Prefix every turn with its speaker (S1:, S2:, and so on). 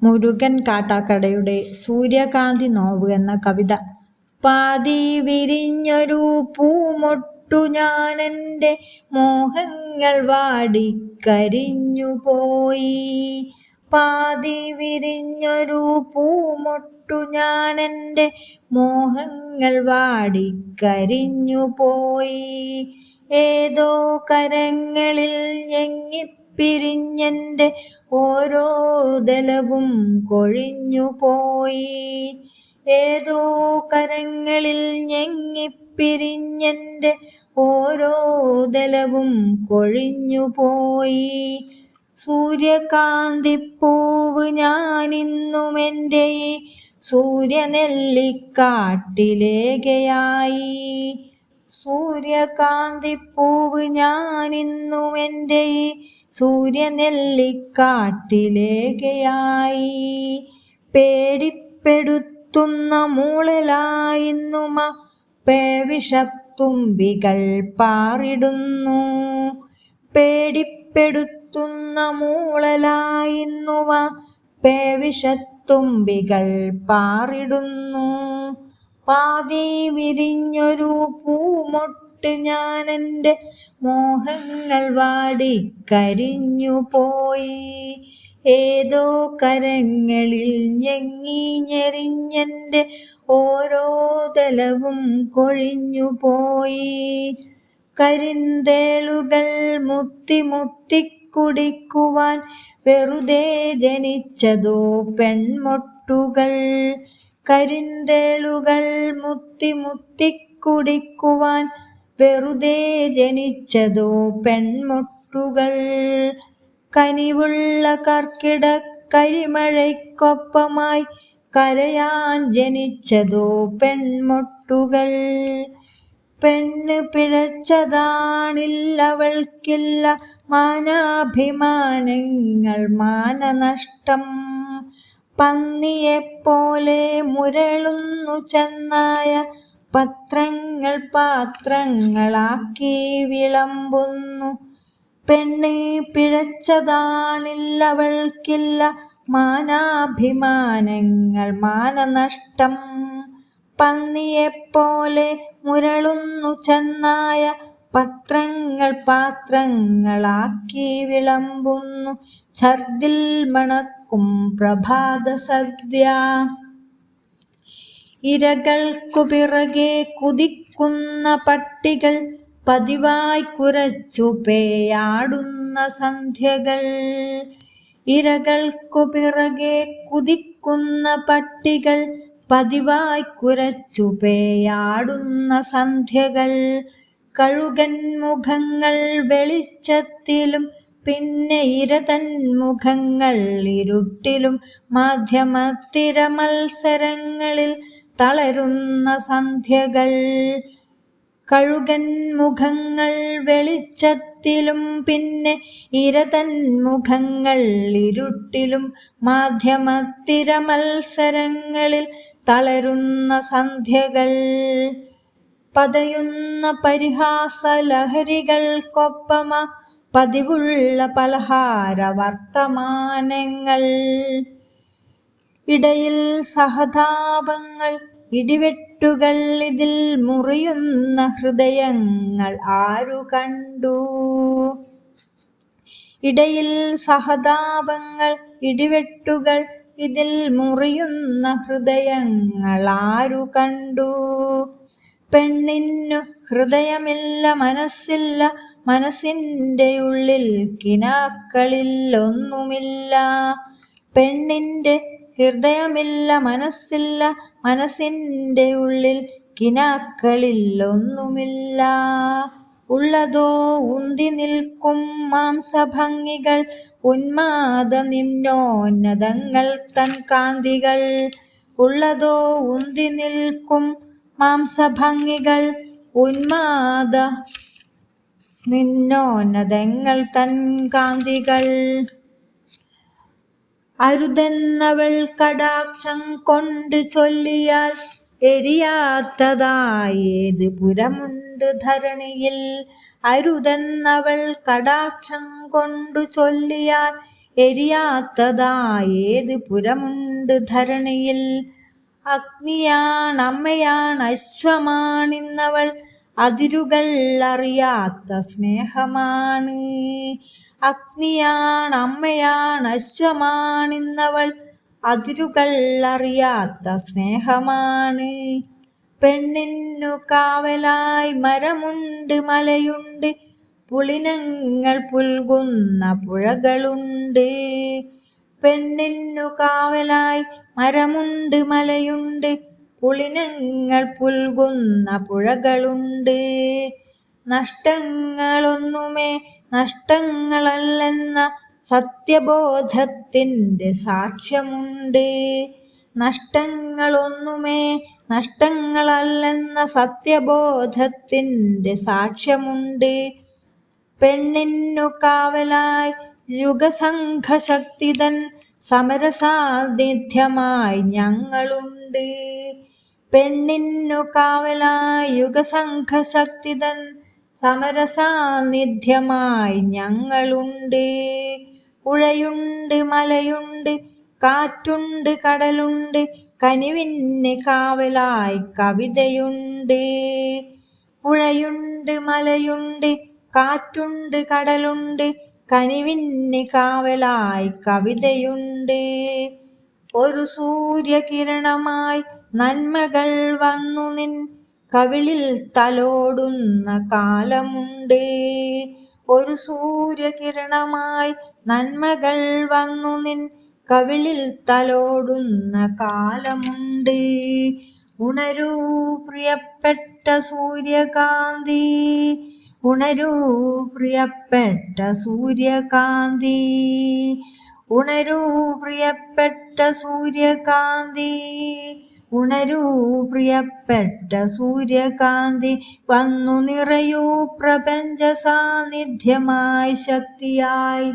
S1: മുരുകൻ കാട്ടാക്കടയുടെ സൂര്യകാന്തി നോവ് എന്ന കവിത. പാതി വിരിഞ്ഞൊരു പൂമൊട്ടു ഞാനെൻ്റെ മോഹങ്ങൾ വാടിക്കരിഞ്ഞുപോയി. പാതി വിരിഞ്ഞൊരു പൂമൊട്ടു ഞാനെൻ്റെ മോഹങ്ങൾ വാടിക്കരിഞ്ഞുപോയി. ഏതോ കരങ്ങളിൽ ഞെങ്ങിപ്പിരിഞ്ഞെൻ്റെ ഓരോ ദലവും കൊഴിഞ്ഞുപോയി. ഏതോ കരങ്ങളിൽ ഞെങ്ങിപ്പിരിഞ്ഞെൻ്റെ ഓരോ ദലവും കൊഴിഞ്ഞുപോയി. സൂര്യകാന്തിപ്പൂവ് ഞാനിന്നുമെൻ്റെ ഈ സൂര്യനെല്ലിക്കാട്ടിലേകയായി. സൂര്യകാന്തിപ്പൂവ് ഞാനിന്നുമെൻ്റെ ഈ സൂര്യനെല്ലിക്കാട്ടിലേകയായി. പേടിപ്പെടുത്തുന്ന മൂളലായിന്നുമ പേവിഷത്തുമ്പികൾ പാറിടുന്നു. പേടിപ്പെടുത്തുന്ന മൂളലായിന്നുമ പേവിഷത്തുമ്പികൾ പാറിടുന്നു. പാതി വിരിഞ്ഞൊരു പൂമൊട്ട് ഞാനെൻ്റെ മോഹങ്ങൾ വാടിക്കരിഞ്ഞുപോയി. ഏതോ കരങ്ങളിൽ ഞെങ്ങിഞ്ഞെറിഞ്ഞെൻ്റെ ഓരോ ദലവും കൊഴിഞ്ഞുപോയി. കരിന്തേളുകൾ മുത്തിമുത്തിക്കുടിക്കുവാൻ വെറുതെ ജനിച്ചതോ പെൺമൊട്ടുകൾ. കരിന്തേളുകൾ മുത്തിമുത്തിക്കുടിക്കുവാൻ വെറുതെ ജനിച്ചതോ പെൺമൊട്ടുകൾ. കനിവുള്ള കർക്കിട കരിമഴയ്ക്കൊപ്പമായി കരയാൻ ജനിച്ചതോ പെൺമൊട്ടുകൾ. പെണ്ണ് പിഴച്ചതാണില്ലവൾക്കില്ല മാനാഭിമാനങ്ങൾ മാനനഷ്ടം. പന്നിയെപ്പോലെ മുരളുന്നു ചെന്നായ പത്രങ്ങൾ പാത്രങ്ങളാക്കി വിളമ്പുന്നു. പെണ്ണ് പിഴച്ചതാണില്ലവൾക്കില്ല മാനാഭിമാനങ്ങൾ മാനനഷ്ടം. പന്നിയെപ്പോലെ മുരളുന്നു ചെന്നായ പത്രങ്ങൾ പാത്രങ്ങളാക്കി വിളമ്പുന്നു. ഛർദിൽ മണക്കും പ്രഭാത സദ്യ. ഇരകൾക്കു പിറകെ കുതിക്കുന്ന പട്ടികൾ പതിവായി കുരച്ചു പേയാടുന്ന സന്ധ്യകൾ. ഇരകൾക്കു പിറകെ കുതിക്കുന്ന പട്ടികൾ പതിവായി കുരച്ചു പേയാടുന്ന സന്ധ്യകൾ. കഴുകൻ മുഖങ്ങൾ വെളിച്ചത്തിലും പിന്നെ ഇരതൻ മുഖങ്ങൾ ഇരുട്ടിലും മാധ്യമസ്ഥിര മത്സരങ്ങളിൽ തളരുന്ന സന്ധ്യകൾ. കഴുകൻ മുഖങ്ങൾ വെളിച്ചത്തിലും പിന്നെ ഇരതൻ മുഖങ്ങൾ ഇരുട്ടിലും മാധ്യമസ്ഥിര മത്സരങ്ങളിൽ തളരുന്ന സന്ധ്യകൾ. പതയുന്ന പരിഹാസലഹരികൾക്കൊപ്പമ പതിവുള്ള പലഹാര വർത്തമാനങ്ങൾ. ഇടയിൽ സഹതാപങ്ങൾ ഇടിവെട്ടുകൾ ഇതിൽ മുറിയുന്ന ഹൃദയങ്ങൾ ആരു കണ്ടു. ഇടയിൽ സഹതാപങ്ങൾ ഇടിവെട്ടുകൾ ഇതിൽ മുറിയുന്ന ഹൃദയങ്ങൾ ആരു കണ്ടു. പെണ്ണിന്നു ഹൃദയമില്ല മനസ്സില്ല മനസ്സിൻ്റെ ഉള്ളിൽ കിനാക്കളിൽ ഒന്നുമില്ല. പെണ്ണിൻ്റെ ഹൃദയമില്ല മനസ്സില്ല മനസ്സിൻ്റെ ഉള്ളിൽ കിനാക്കളിൽ ഒന്നുമില്ല. ഉള്ളതോ ഉന്തി നിൽക്കും മാംസഭംഗികൾ ഉന്മാദ നിമ്നോന്നതങ്ങൾ തൻ കാന്തികൾ. ഉള്ളതോ ഉന്തി നിൽക്കും മാംസഭംഗികൾ ഉന്മാദ നിമ്നോന്നതങ്ങൾ തൻ കാന്തികൾ. അരുതെന്നവൾ കടാക്ഷം കൊണ്ട് ചൊല്ലിയാൽ എരിയാത്തതായേത് പുരമുണ്ട് ധരണിയിൽ. അരുതെന്നവൾ കടാക്ഷം കൊണ്ടു ചൊല്ലിയാൽ എരിയാത്തതായേത് പുരമുണ്ട് ധരണിയിൽ. അഗ്നിയാണമ്മയാണ് അശ്വമാണിന്നവൾ അതിരുകൾ അറിയാത്ത സ്നേഹമാണ്. അഗ്നിയാണമ്മയാണ് അശ്വമാണിന്നവൾ അതിരുകൾ അറിയാത്ത സ്നേഹമാണ്. പെണ്ണിന്നു കാവലായി മരമുണ്ട് മലയുണ്ട് പുളിനങ്ങൾ പുൽകുന്ന പുഴകളുണ്ട്. പെണ്ണിന്നു കാവലായി മരമുണ്ട് മലയുണ്ട് പുളിനങ്ങൾ പുൽകുന്ന പുഴകളുണ്ട്. നഷ്ടങ്ങളൊന്നുമേ നഷ്ടങ്ങളല്ലെന്ന സത്യബോധത്തിൻ്റെ സാക്ഷ്യമുണ്ട്. നഷ്ടങ്ങളൊന്നുമേ നഷ്ടങ്ങളല്ലെന്ന സത്യബോധത്തിൻ്റെ സാക്ഷ്യമുണ്ട്. പെണ്ണിന്നു കാവലായി യുഗസംഘശക്തിതൻ സമരസാന്നിധ്യമായി ഞങ്ങളുണ്ട്. പെണ്ണിന്നു കാവലായി യുഗസംഘശക്തിതൻ സമരസാന്നിധ്യമായി ഞങ്ങളുണ്ട്. പുഴയുണ്ട് മലയുണ്ട് കാറ്റുണ്ട് കടലുണ്ട് കനിവിന് കാവലായി കവിതയുണ്ട്. പുഴയുണ്ട് മലയുണ്ട് കാറ്റുണ്ട് കടലുണ്ട് കനിവിന് കാവലായി കവിതയുണ്ട്. ഒരു സൂര്യകിരണമായി നന്മകൾ വന്നു നിൻ കവിളിൽ തലോടുന്ന കാലമുണ്ട്. ഒരു സൂര്യകിരണമായി നന്മകൾ വന്നു നിൻ കവിളിൽ തലോടുന്ന കാലമുണ്ട്. ഉണരൂ പ്രിയപ്പെട്ട സൂര്യകാന്തി, ഉണരൂ പ്രിയപ്പെട്ട സൂര്യകാന്തി, ഉണരൂ പ്രിയപ്പെട്ട സൂര്യകാന്തി, ഉണരൂ പ്രിയപ്പെട്ട സൂര്യകാന്തി. വന്നു നിറയൂ പ്രപഞ്ച സാന്നിധ്യമായി ശക്തിയായി.